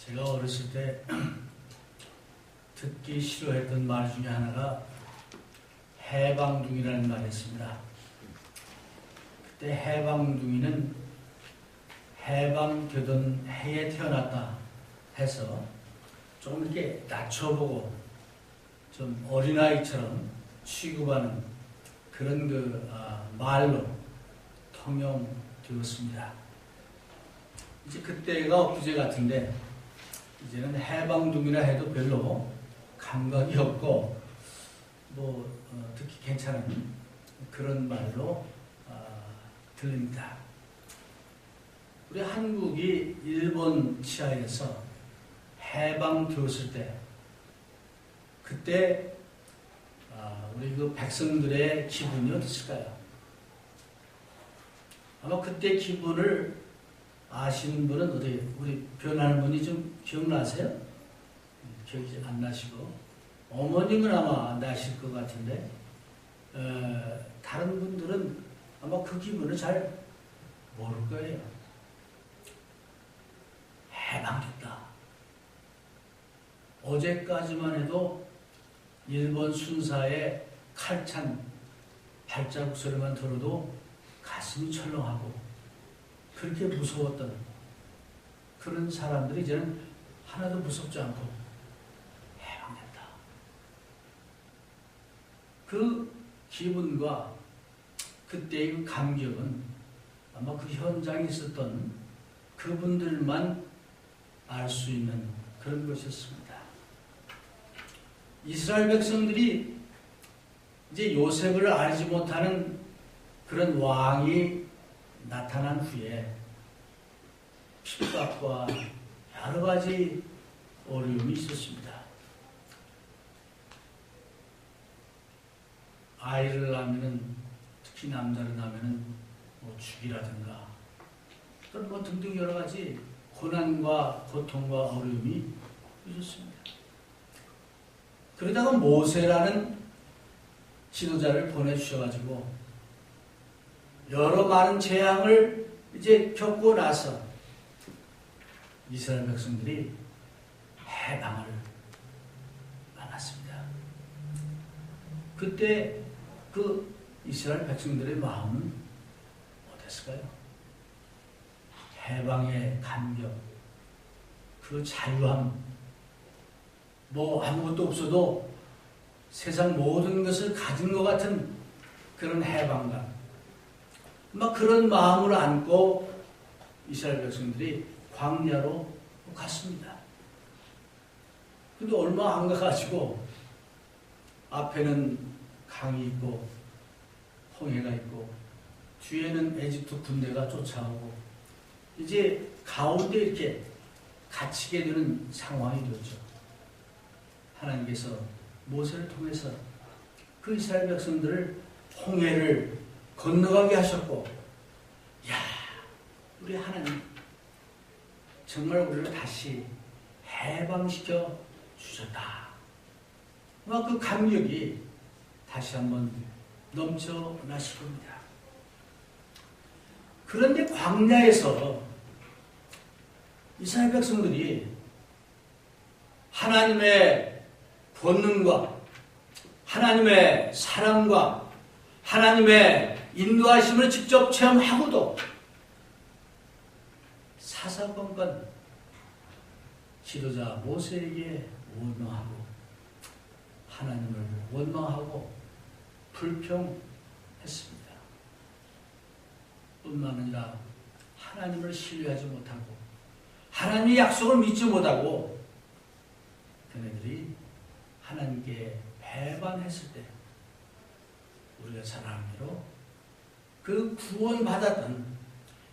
제가 어렸을 때 듣기 싫어했던 말 중에 하나가 해방둥이라는 말이었습니다. 그때 해방둥이는 해방되던 해에 태어났다 해서 좀 이렇게 낮춰보고 좀 어린아이처럼 취급하는 그런 말로 통용되었습니다. 이제 그때가 엊그제 같은데 이제는 해방둥이라 해도 별로 감각이 없고 듣기 괜찮은 그런 말로 들립니다. 우리 한국이 일본 치하에서 해방되었을 때 그때 우리 그 백성들의 기분이 어땠을까요? 아마 그때 기분을 아시는 분은 어디 우리 변하는 분이 좀 기억나세요? 기억이 안 나시고 어머님은 아마 나실 것 같은데 다른 분들은 아마 그 기분을 잘 모를 거예요. 해방됐다. 어제까지만 해도 일본 순사의 칼찬 발자국 소리만 들어도 가슴이 철렁하고 그렇게 무서웠던 그런 사람들이 이제는 하나도 무섭지 않고 해방됐다. 그 기분과 그때의 그 감격은 아마 그 현장에 있었던 그분들만 알 수 있는 그런 것이었습니다. 이스라엘 백성들이 이제 요셉을 알지 못하는 그런 왕이 나타난 후에 핍박과 여러 가지 어려움이 있었습니다. 아이를 낳으면은 특히 남자를 낳으면은 죽이라든가 또는 등등 여러 가지 고난과 고통과 어려움이 있었습니다. 그러다가 모세라는 지도자를 보내주셔가지고 여러 많은 재앙을 이제 겪고 나서 이스라엘 백성들이 해방을 만났습니다. 그때 그 이스라엘 백성들의 마음은 어땠을까요? 해방의 감격, 그 자유함, 아무것도 없어도 세상 모든 것을 가진 것 같은 그런 해방감, 그런 마음을 안고 이스라엘 백성들이 광야로 갔습니다. 근데 얼마 안 가가지고 앞에는 강이 있고 홍해가 있고 뒤에는 에집트 군대가 쫓아오고 이제 가운데 이렇게 갇히게 되는 상황이 되었죠. 하나님께서 모세를 통해서 그 이스라엘 백성들을 홍해를 건너가게 하셨고, 우리 하나님 정말 우리를 다시 해방시켜 주셨다. 그 감격이 다시 한번 넘쳐나실 겁니다. 그런데 광야에서 이스라엘 백성들이 하나님의 권능과 하나님의 사랑과 하나님의 인도하심을 직접 체험하고도 사사건건 지도자 모세에게 원망하고 하나님을 원망하고 불평했습니다. 뿐만 아니라 하나님을 신뢰하지 못하고 하나님의 약속을 믿지 못하고 그네들이 하나님께 배반했을 때 우리가 잘 아는 대로 그 구원받았던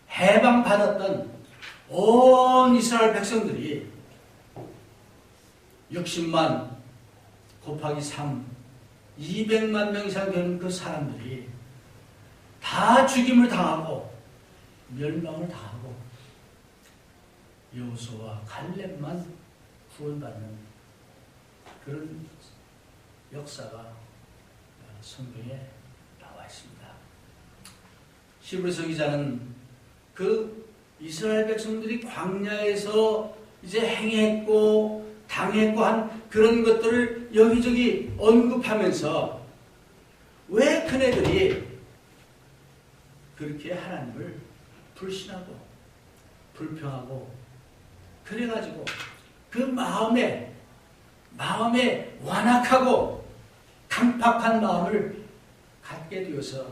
해방받았던 온 이스라엘 백성들이 60만 곱하기 3 200만 명 이상 되는 그 사람들이 다 죽임을 당하고 멸망을 당하고 여호수아와 갈렙만 구원받는 그런 역사가 성경에 나와 있습니다. 히브리서 기자는 그 이스라엘 백성들이 광야에서 이제 행했고 당했고 한 그런 것들을 여기저기 언급하면서 왜 그네들이 그렇게 하나님을 불신하고 불평하고 그래가지고 그 마음에 완악하고 강팍한 마음을 갖게 되어서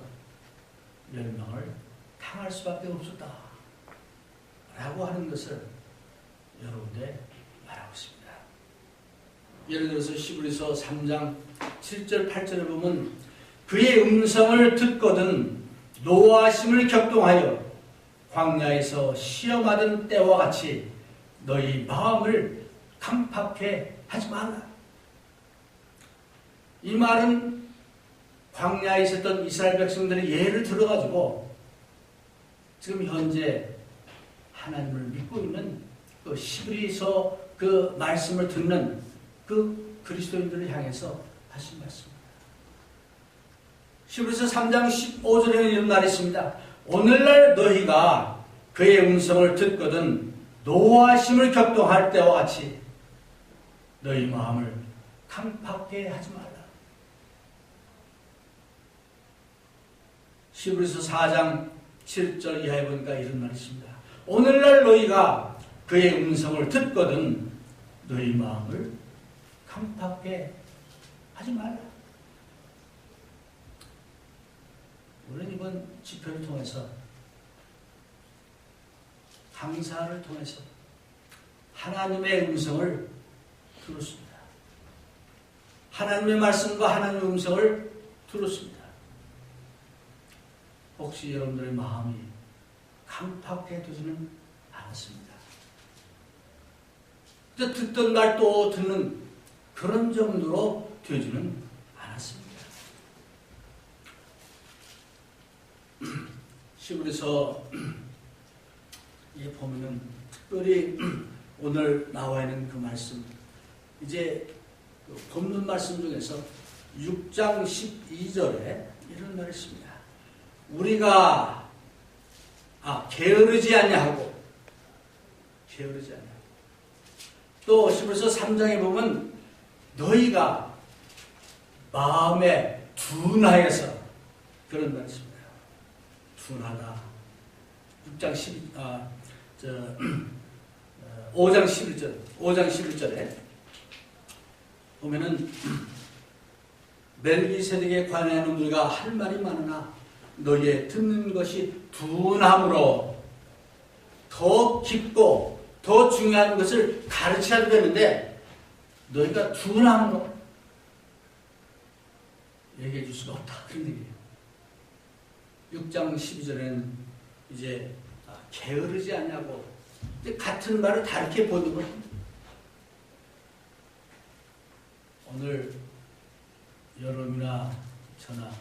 멸망을 당할 수밖에 없었다 라고 하는 것을 여러분들 말하고 있습니다. 예를 들어서 히브리서 3장 7절 8절에 보면 그의 음성을 듣거든 노하심을 격동하여 광야에서 시험하던 때와 같이 너희 마음을 강팍해 하지 말라. 이 말은 광야에 있었던 이스라엘 백성들의 예를 들어가지고 지금 현재 하나님을 믿고 있는 그 히브리서 그 말씀을 듣는 그 그리스도인들을 향해서 하신 말씀입니다. 히브리서 3장 15절에는 이런 말이 있습니다. 오늘날 너희가 그의 음성을 듣거든 노하심을 격동할 때와 같이 너희 마음을 강팍해 하지 말라. 히브리서 4장 7절 이하에 보니까 이런 말이 있습니다. 오늘날 너희가 그의 음성을 듣거든 너희 마음을 강팍해 하지 말라. 우리는 이번 집회를 통해서 강사를 통해서 하나님의 음성을 들었습니다. 하나님의 말씀과 하나님의 음성을 들었습니다. 혹시 여러분들의 마음이 강팍해 되지는 않았습니다. 듣던 말 또 듣는 그런 정도로 되지는 않았습니다. 히브리서 보면은 특별히 오늘 나와 있는 그 말씀, 이제 그 본문 말씀 중에서 6장 12절에 이런 말이 있습니다. 우리가 게으르지 아니하고 또 히브리서 3장에 보면 너희가 마음에 둔하여서 그런 말이 있습니다. 둔하다. 5장 11절에 보면은 멜기세덱에 관한 놈들과 할 말이 많으나 너희의 듣는 것이 둔함으로 더 깊고 더 중요한 것을 가르쳐야 되는데 너희가 둔함으로 얘기해 줄 수가 없다. 그런 얘기예요. 6장 12절에는 이제 게으르지 않냐고 같은 말을 다르게 보는 겁니다. 오늘 여러분이나 저나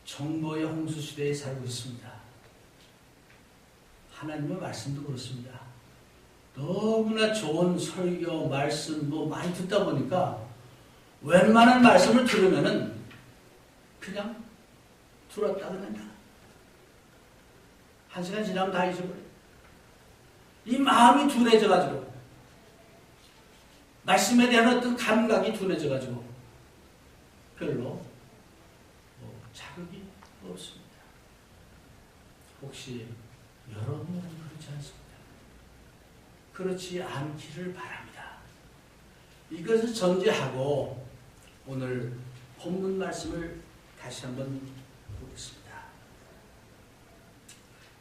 정보의 홍수시대에 살고 있습니다. 하나님의 말씀도 그렇습니다. 너무나 좋은 설교, 말씀 많이 듣다 보니까 웬만한 말씀을 들으면은 그냥 들었다 그냥 한 시간 지나면 다 잊어버려요. 이 마음이 둔해져가지고 말씀에 대한 어떤 감각이 둔해져가지고 별로 자극이 없습니다. 혹시 여러분은 그렇지 않습니까? 그렇지 않기를 바랍니다. 이것을 전제하고 오늘 본문 말씀을 다시 한번 보겠습니다.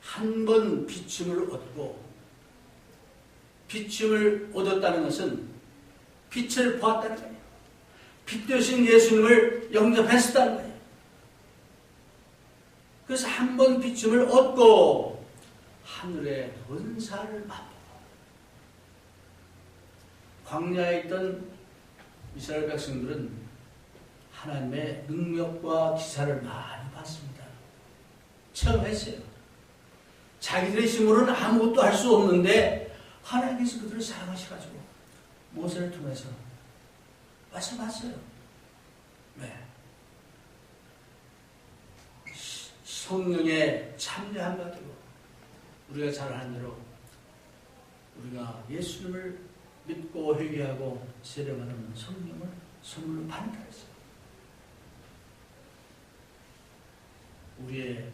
한 번 비춤을 얻고 비춤을 얻었다는 것은 빛을 보았다는 거예요. 빛 되신 예수님을 영접했었다는 거예요. 그래서 한 번 비춤을 얻고 하늘의 은사를 맛보고 광야에 있던 이스라엘 백성들은 하나님의 능력과 기사를 많이 봤습니다. 체험했어요. 자기들의 힘으로는 아무것도 할 수 없는데 하나님께서 그들을 사랑하셔가지고 모세를 통해서 말씀하셨어요. 네. 성령의 참여 한마디로 우리가 잘 아는 대로 우리가 예수님을 믿고 회개하고 세례받으면 성령을 선물로 받는다 했어요. 우리의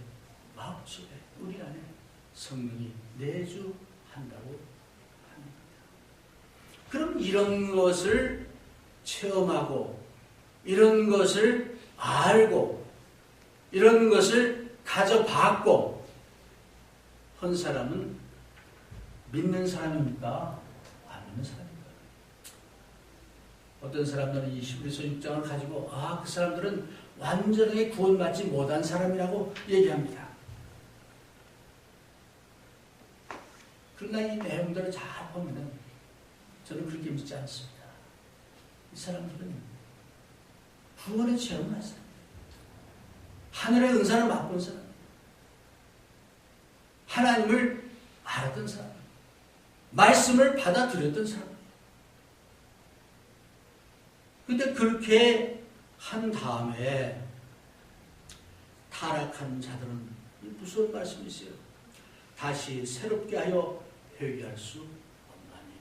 마음속에, 우리 안에 성령이 내주한다고 합니다. 그럼 이런 것을 체험하고, 이런 것을 알고, 이런 것을 가져봤고 한 사람은 믿는 사람입니까? 안 믿는 사람입니까? 어떤 사람들은 이 히브리서 6장을 가지고 그 사람들은 완전하게 구원받지 못한 사람이라고 얘기합니다. 그러나 이 내용들을 잘 보면 저는 그렇게 믿지 않습니다. 이 사람들은 구원의 체험을 했어요. 하늘의 은사를 맛본 사람, 하나님을 알았던 사람, 말씀을 받아들였던 사람. 근데 그렇게 한 다음에 타락한 자들은 무슨 말씀이 있어요? 다시 새롭게 하여 회개할 수 없나니.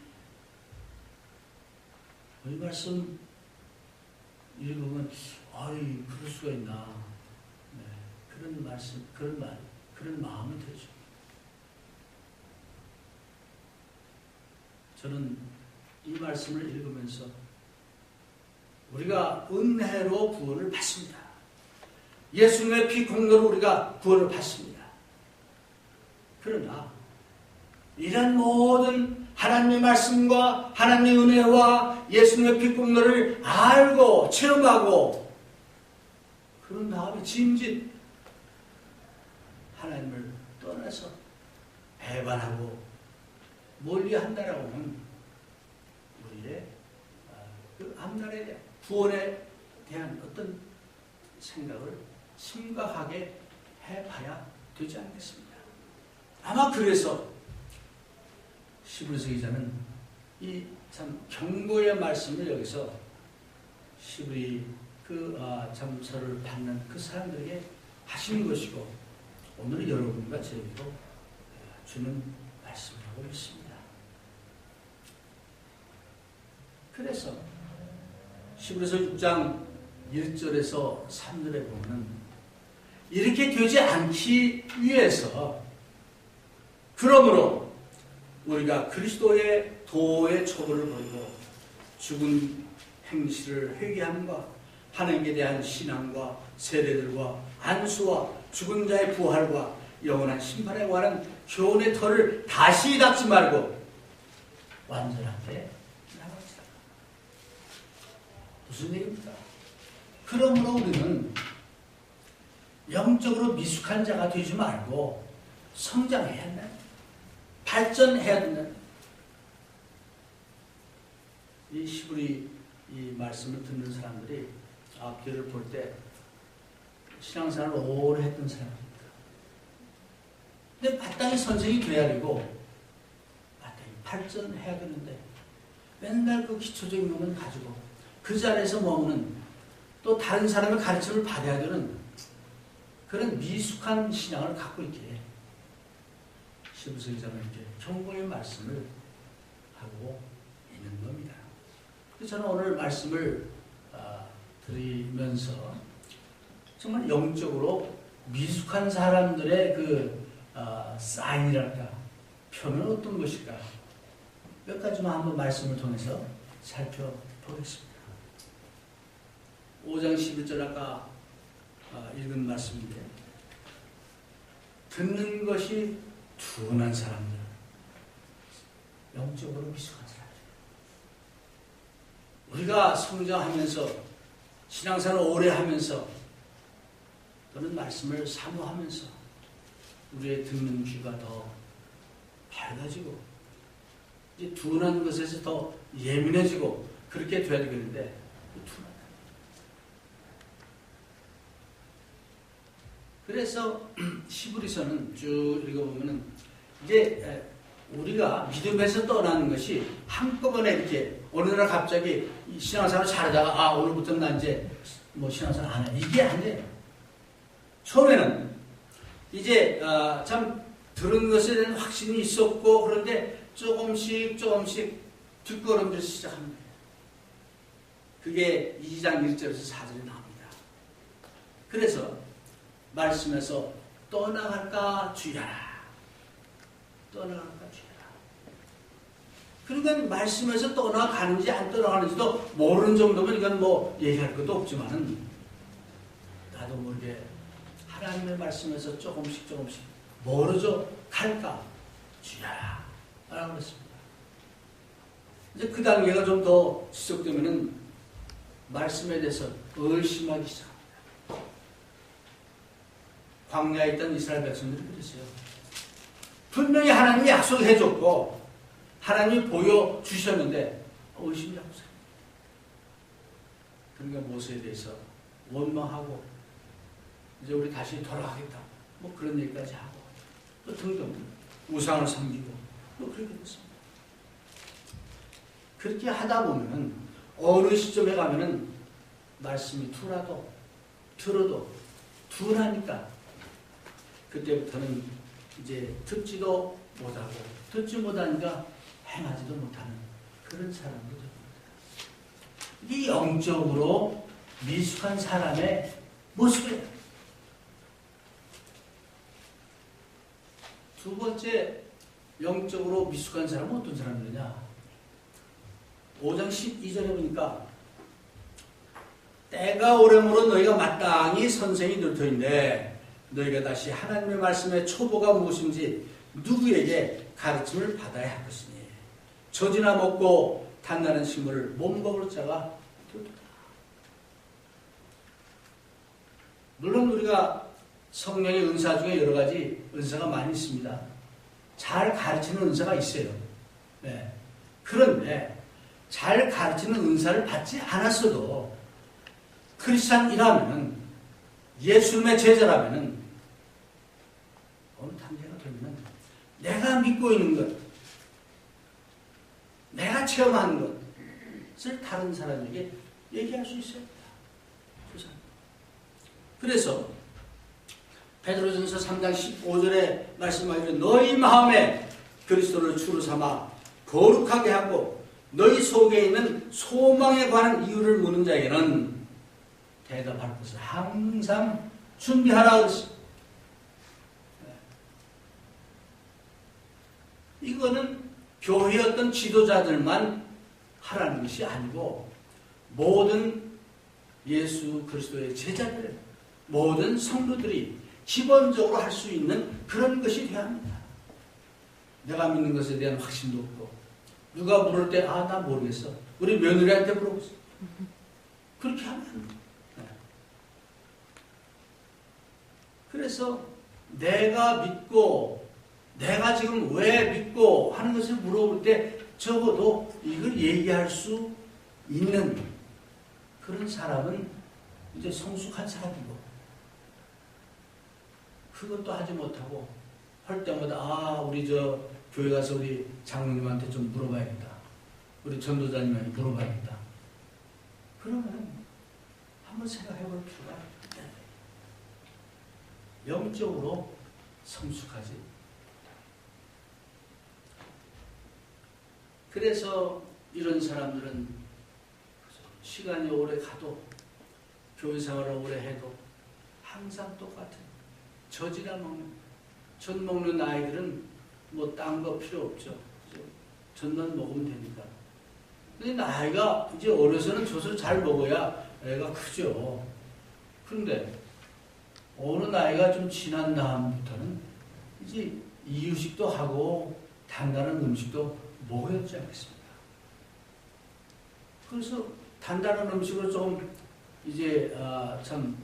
이 말씀 읽으면 그럴 수가 있나. 네, 그런 말씀, 그런 마음은 되죠. 저는 이 말씀을 읽으면서 우리가 은혜로 구원을 받습니다. 예수님의 피 공로로 우리가 구원을 받습니다. 그러나 이런 모든 하나님의 말씀과 하나님의 은혜와 예수님의 피 공로를 알고 체험하고 그런 다음에 짐짓 하나님을 떠나서 배반하고 멀리한다라고 하면 우리의 그 앞날에 대한 구원에 대한 어떤 생각을 심각하게 해봐야 되지 않겠습니까? 아마 그래서 히브리서 기자는 이 참 경고의 말씀을 여기서 히브리 잠서를 받는 그 사람들에게 하시는 것이고 오늘은 여러분과 저에게도 주는 말씀이라고 믿습니다. 그래서 히브리서 6장 1절에서 3절에 보면 이렇게 되지 않기 위해서 그러므로 우리가 그리스도의 도의 처벌을 버리고 죽은 행실을 회개함과 하나님께 대한 신앙과 세례들과 안수와 죽은 자의 부활과 영원한 심판에 관한 교훈의 털을 다시 닫지 말고 완전하게 나가자. 무슨 얘기입니까? 그러므로 우리는 영적으로 미숙한 자가 되지 말고 성장해야 한다. 발전해야 된다. 이 히브리 이 말씀을 듣는 사람들이 앞뒤를 볼 때 신앙생활을 오래 했던 사람입니다. 근데 마땅히 선생이 돼야 되고 마땅히 발전해야 되는데 맨날 그 기초적인 것만 가지고 그 자리에서 머무는 또 다른 사람의 가르침을 받아야 되는 그런 미숙한 신앙을 갖고 있기에 히브리서 기자는 이렇게 경고의 말씀을 하고 있는 겁니다. 그래서 저는 오늘 말씀을 드리면서 정말 영적으로 미숙한 사람들의 그 사인이랄까 표현은 어떤 것일까 몇 가지만 한번 말씀을 통해서 살펴보겠습니다. 5장 11절 아까 읽은 말씀인데 듣는 것이 둔한 사람들, 영적으로 미숙한 사람들. 우리가 성장하면서 신앙생활을 오래 하면서 또는 말씀을 사모하면서 우리의 듣는 귀가 더 밝아지고 이제 둔한 것에서 더 예민해지고 그렇게 돼야 되겠는데 둔하다. 그래서 히브리서는 쭉 읽어보면은 이제 우리가 믿음에서 떠나는 것이 한꺼번에 이렇게 어느 날 갑자기 신앙생활을 잘하다가 오늘부터는 나 이제 뭐 신앙생활 안 해. 이게 아니에요. 처음에는 이제 참 들은 것에 대한 확신이 있었고 그런데 조금씩 뒷걸음질 시작합니다. 그게 2장 1절에서 4절에 나옵니다. 그래서 말씀에서 떠나갈까 주야라. 떠나갈까 주야라. 그러니까 말씀에서 떠나가는지 안 떠나가는지도 모르는 정도면 이건 뭐 얘기할 것도 없지만은 나도 모르게 하나님의 말씀에서 조금씩 멀어져 갈까 주야라 라고 그랬습니다. 이제 그 단계가 좀 더 지속되면은 말씀에 대해서 의심하기 시작합니다. 광야에 있던 이스라엘 백성들이 그랬어요. 분명히 하나님이 약속해 줬고 하나님이 보여주셨는데 의심이 자꾸 생깁니다. 그러니까 모세에 대해서 원망하고 이제 우리 다시 돌아가겠다 뭐 그런 얘기까지 하고 또 등등 우상을 섬기고 뭐 그렇게 됐습니다. 그렇게 하다 보면은 어느 시점에 가면은 말씀이 들어도 둔하니까 그때부터는 이제 듣지도 못하고 듣지 못하니까 행하지도 못하는 그런 사람도 됩니다. 이게 영적으로 미숙한 사람의 모습이에요. 두 번째 영적으로 미숙한 사람은 어떤 사람이냐? 5장 12절에 보니까 때가 오래므로 너희가 마땅히 선생이 될 터인데 너희가 다시 하나님의 말씀의 초보가 무엇인지 누구에게 가르침을 받아야 할 것이니 젖이나 먹고 단단한 식물을 못 먹을 자가 되도다. 물론 우리가 성령의 은사 중에 여러 가지 은사가 많이 있습니다. 잘 가르치는 은사가 있어요. 네. 그런데 잘 가르치는 은사를 받지 않았어도 크리스찬이라면은 예수님의 제자라면은 어느 단계가 되면은 내가 믿고 있는 것, 내가 체험하는 것을 다른 사람에게 얘기할 수 있어야 합니다. 그래서 베드로전서 3장 15절에 말씀하기를 너희 마음에 그리스도를 주로 삼아 거룩하게 하고 너희 속에 있는 소망에 관한 이유를 묻는 자에게는 대답할 것을 항상 준비하라 그랬습니다. 이거는 교회 어떤 지도자들만 하라는 것이 아니고 모든 예수 그리스도의 제자들, 모든 성도들이 기본적으로 할 수 있는 그런 것이 되어야 합니다. 내가 믿는 것에 대한 확신도 없고 누가 물을 때 나 모르겠어. 우리 며느리한테 물어보세요. 그렇게 하면 안 돼요. 그래서 내가 믿고 내가 지금 왜 믿고 하는 것을 물어볼 때 적어도 이걸 얘기할 수 있는 그런 사람은 이제 성숙한 사람이고 그것도 하지 못하고 할 때마다 우리 저 교회 가서 우리 장로님한테 좀 물어봐야겠다. 우리 전도자님한테 물어봐야겠다. 그러면 한번 생각해 볼 필요가 있다. 영적으로 성숙하지. 그래서 이런 사람들은 시간이 오래 가도 교회 생활을 오래 해도 항상 똑같은 젖이나 먹는 젖 먹는 아이들은 뭐 딴 거 필요 없죠. 젖만 먹으면 되니까. 근데 나이가 이제 어려서는 젖을 잘 먹어야 애가 크죠. 그런데 어느 나이가 좀 지난 다음부터는 이제 이유식도 하고 단단한 음식도 먹어야 되지 않겠습니까? 그래서 단단한 음식을 좀 이제 참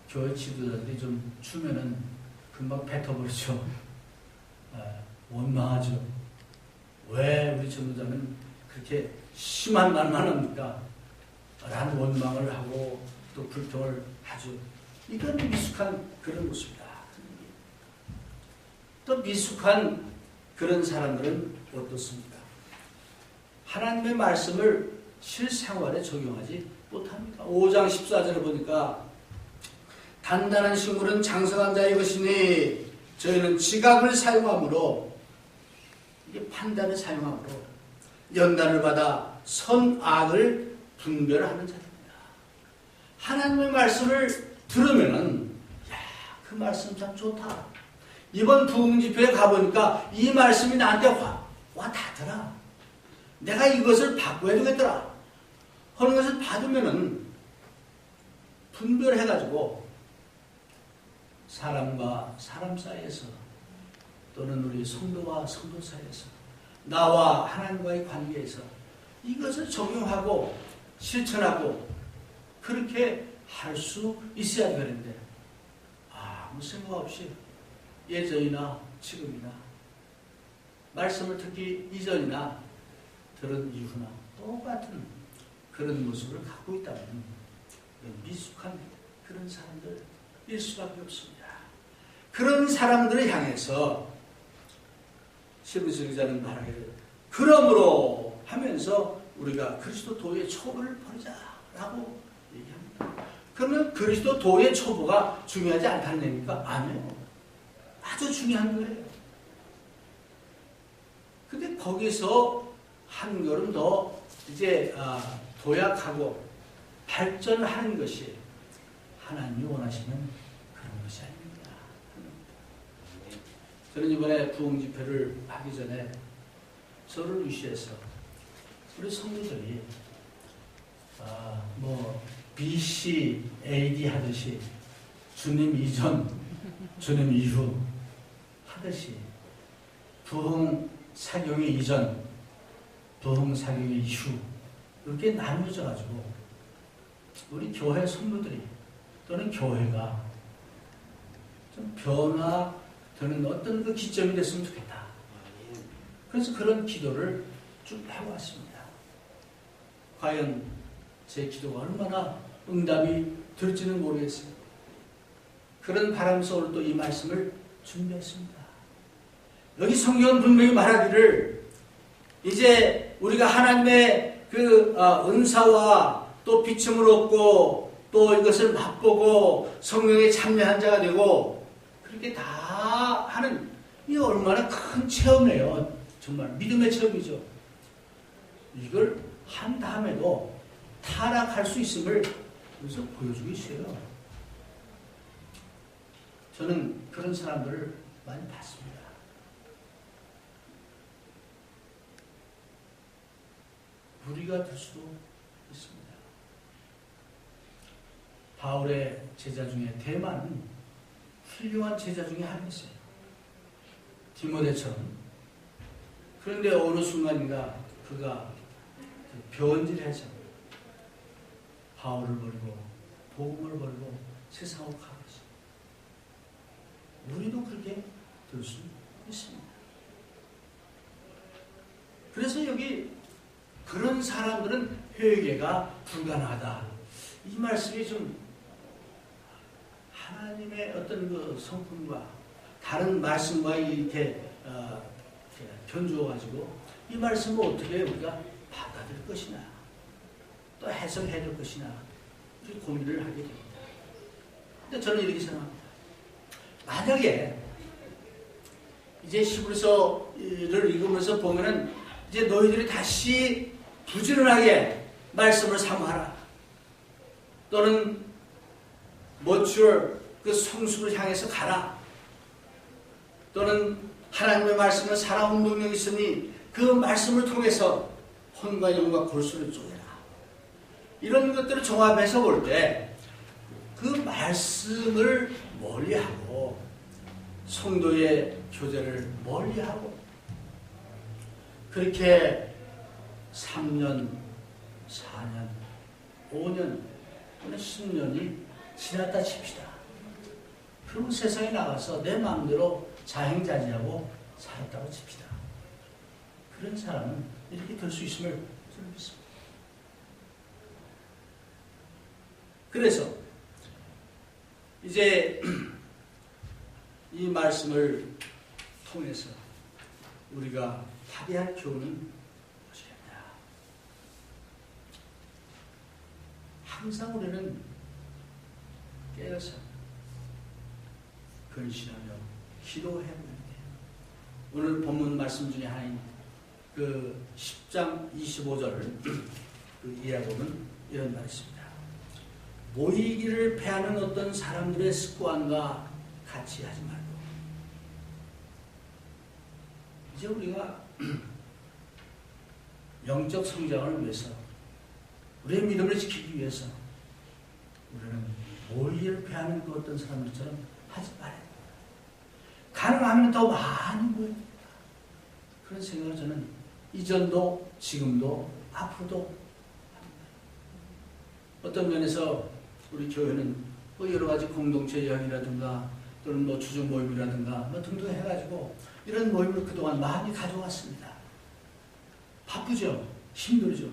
교회 지도자들이 좀 주면은 금방 뱉어버리죠. 원망하죠. 왜 우리 전도자는 그렇게 심한 말만 합니까? 라는 원망을 하고 또 불평을 하죠. 이건 미숙한 그런 모습이다. 또 미숙한 그런 사람들은 어떻습니까? 하나님의 말씀을 실생활에 적용하지 못합니다. 5장 14절에 보니까 단단한 식물은 장성한 자의 것이니 저희는 지각을 사용하므로 이게 판단을 사용하므로 연단을 받아 선악을 분별하는 자입니다. 하나님의 말씀을 들으면은 그 말씀 참 좋다. 이번 부흥집회에 가보니까 이 말씀이 나한테 와 닿더라. 내가 이것을 바꿔야 되겠더라 하는 것을 받으면은 분별해가지고 사람과 사람 사이에서 또는 우리 성도와 성도 사이에서 나와 하나님과의 관계에서 이것을 적용하고 실천하고 그렇게 할 수 있어야 되는데 아무 생각 없이 예전이나 지금이나 말씀을 듣기 이전이나 들은 이후나 똑같은 그런 모습을 갖고 있다면 미숙한 그런 사람들일 수밖에 없습니다. 그런 사람들을 향해서 시브리스 기자는 말하기를 그러므로 하면서 우리가 그리스도 도의 초보를 버리자라고 얘기합니다. 그러면 그리스도 도의 초보가 중요하지 않다는 얘기입니까? 아니요. 아주 중요한 거예요. 근데 거기서 한 걸음 더 이제 도약하고 발전을 하는 것이 하나님이 원하시는 그런 것이 아닙니다. 저는 이번에 부흥 집회를 하기 전에 저를 위시해서 우리 성도들이 BC, AD 하듯이 주님 이전, 주님 이후 하듯이 부흥 사경의 이전, 부흥 사경의 이후 이렇게 나누어져 가지고 우리 교회 성도들이 또는 교회가 좀 변화되는 어떤 그 기점이 됐으면 좋겠다. 그래서 그런 기도를 쭉 해왔습니다. 과연 제 기도가 얼마나 응답이 될지는 모르겠어요. 그런 바람 속으로 또 이 말씀을 준비했습니다. 여기 성경은 분명히 말하기를 이제 우리가 하나님의 그 은사와 또 비춤을 얻고 또 이것을 맛보고 성령에 참여한 자가 되고 그렇게 다 하는 이 얼마나 큰 체험이에요. 정말 믿음의 체험이죠. 이걸 한 다음에도 타락할 수 있음을 여기서 보여주고 있어요. 저는 그런 사람들을 많이 봤습니다. 무리가 될 수도 있습니다. 바울의 제자 중에 대만은 훌륭한 제자 중에 한 있어요. 디모데처럼. 그런데 어느 순간인가 그가 변질해서 바울을 버리고 복음을 버리고 세상으로 가고 있어요. 우리도 그렇게 될 수 있습니다. 그래서 여기 그런 사람들은 회개가 불가능하다. 이 말씀이 좀 하나님의 어떤 그 성품과 다른 말씀과 이렇게 견주어가지고 이 말씀을 어떻게 우리가 받아들일 것이냐 또 해석해야 될 것이냐 이렇게 고민을 하게 됩니다. 근데 저는 이렇게 생각합니다. 만약에 이제 히브리서를 읽으면서 보면은 이제 너희들이 다시 부지런하게 말씀을 사모하라. 또는 mature 그 성숙을 향해서 가라. 또는 하나님의 말씀은 살아온 능력이 있으니 그 말씀을 통해서 혼과 영과 골수를 쪼개라. 이런 것들을 종합해서 볼 때 그 말씀을 멀리하고 성도의 교제를 멀리하고 그렇게 3년, 4년, 5년, 또는 10년이 지났다 칩시다. 그리고 세상에 나가서 내 마음대로 자행자지하고 살았다고 칩시다. 그런 사람은 이렇게 될 수 있음을 저는 믿습니다. 그래서 이제 이 말씀을 통해서 우리가 발휘할 교훈은 무엇이겠냐? 항상 우리는 깨어서 근신하며 기도해야 하는데 오늘 본문 말씀 중에 하나인 그 10장 25절을 그 이해해보면 이런 말이 있습니다. 모이기를 패하는 어떤 사람들의 습관과 같이 하지 말고 이제 우리가 영적 성장을 위해서 우리의 믿음을 지키기 위해서 우리는 모이기를 패하는 그 어떤 사람들처럼 하지 말아야 됩니다. 가능하면 더 많이 모여야 됩니다. 그런 생각을 저는 이전도 지금도 앞으로도 합니다. 어떤 면에서 우리 교회는 뭐 여러 가지 공동체 여행이라든가 또는 뭐 주중 모임이라든가 뭐 등등 해가지고 이런 모임을 그동안 많이 가져왔습니다. 바쁘죠? 힘들죠?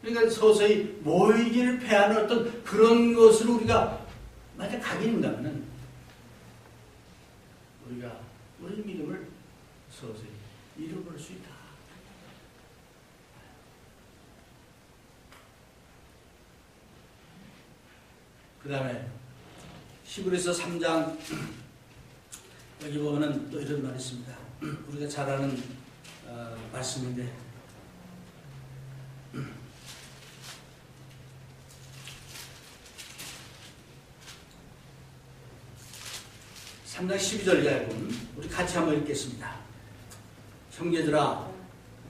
그러니까 서서히 모이기를 패하는 어떤 그런 것을 우리가 만약 가게 된다면 우리가 우리 믿음을 서서히 잃어버릴 수 있다. 그 다음에 히브리서 3장 여기 보면은 또 이런 말이 있습니다. 우리가 잘 아는 말씀인데 3장 12절 이하에 보면 우리 같이 한번 읽겠습니다. 형제들아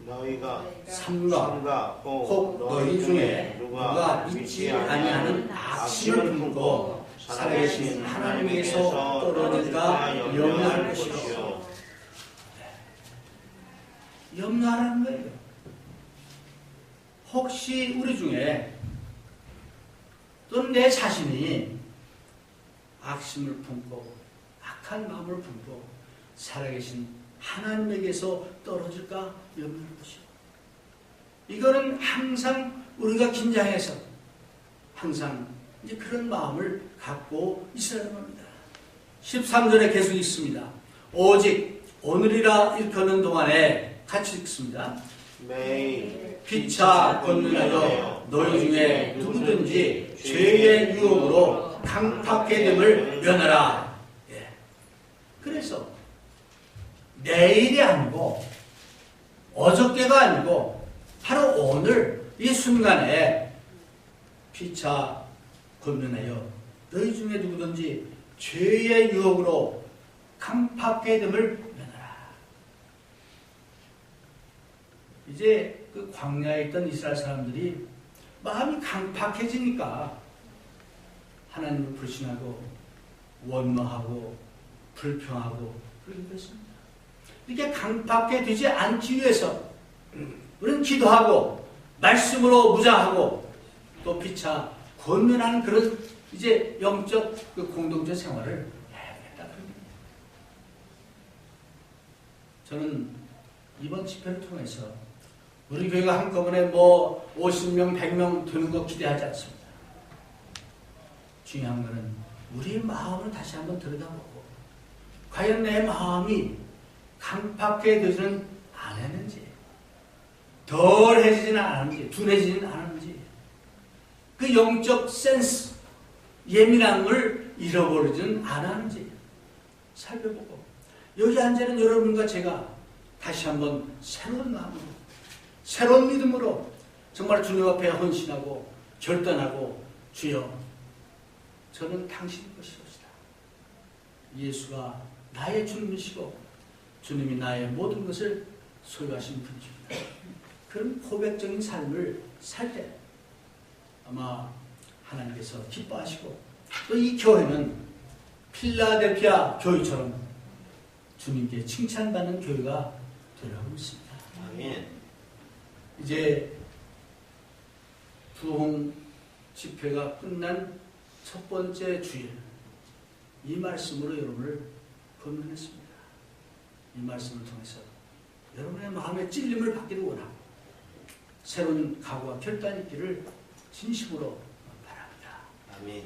너희가 삼가 혹 너희 중에 누가 믿지 아니하는 악심을 품고 살아계신 하나님에게서 떨어질까 염려할 것이요. 염려하라는 거예요. 혹시 우리 중에 또는 내 자신이 악심을 품고 악한 마음을 품고 살아계신 하나님에게서 떨어질까 염려할 것이요. 이거는 항상 우리가 긴장해서 항상 이제 그런 마음을 갖고 있어야 합니다. 13절에 계속 있습니다. 오직 오늘이라 일컫는 동안에 같이 읽습니다. 매일 피차 권면하여 너희 중에 누구든지 죄의 유혹으로 강팍해 됨을 면하라. 예. 그래서 내일이 아니고 어저께가 아니고 바로 오늘 이 순간에 피차 권면하여 너희 중에 누구든지 죄의 유혹으로 강팍해 됨을 면하라. 이제 그 광야에 있던 이스라엘 사람들이 마음이 강팍해지니까 하나님을 불신하고 원망하고 불평하고 그렇게 됐습니다. 이렇게 강팍해 되지 않기 위해서 우리는 기도하고 말씀으로 무장하고 또 피차 권면하는 그런 이제 영적 그 공동체 생활을 해야겠다. 저는 이번 집회를 통해서 우리 교회가 한꺼번에 뭐 50명, 100명 되는 거 기대하지 않습니다. 중요한 것은 우리 마음을 다시 한번 들여다보고 과연 내 마음이 강팍해 되지는 않았는지 덜해지지는 않았는지 둔해지지는 않았는지 그 영적 센스 예민함을 잃어버리지는 않았는지 살펴보고 여기 앉아있는 여러분과 제가 다시 한번 새로운 마음으로 새로운 믿음으로 정말 주님 앞에 헌신하고 결단하고 주여 저는 당신의 것이옵시다. 예수가 나의 주님이시고 주님이 나의 모든 것을 소유하신 분이십니다. 그런 고백적인 삶을 살 때 아마 하나님께서 기뻐하시고 또 이 교회는 필라델피아 교회처럼 주님께 칭찬받는 교회가 되려고 있습니다. 아멘. 이제 부흥 집회가 끝난 첫 번째 주일 이 말씀으로 여러분을 권면했습니다. 이 말씀을 통해서 여러분의 마음의 찔림을 받기를 원하고 새로운 각오와 결단이 있기를 진심으로 바랍니다. 아멘.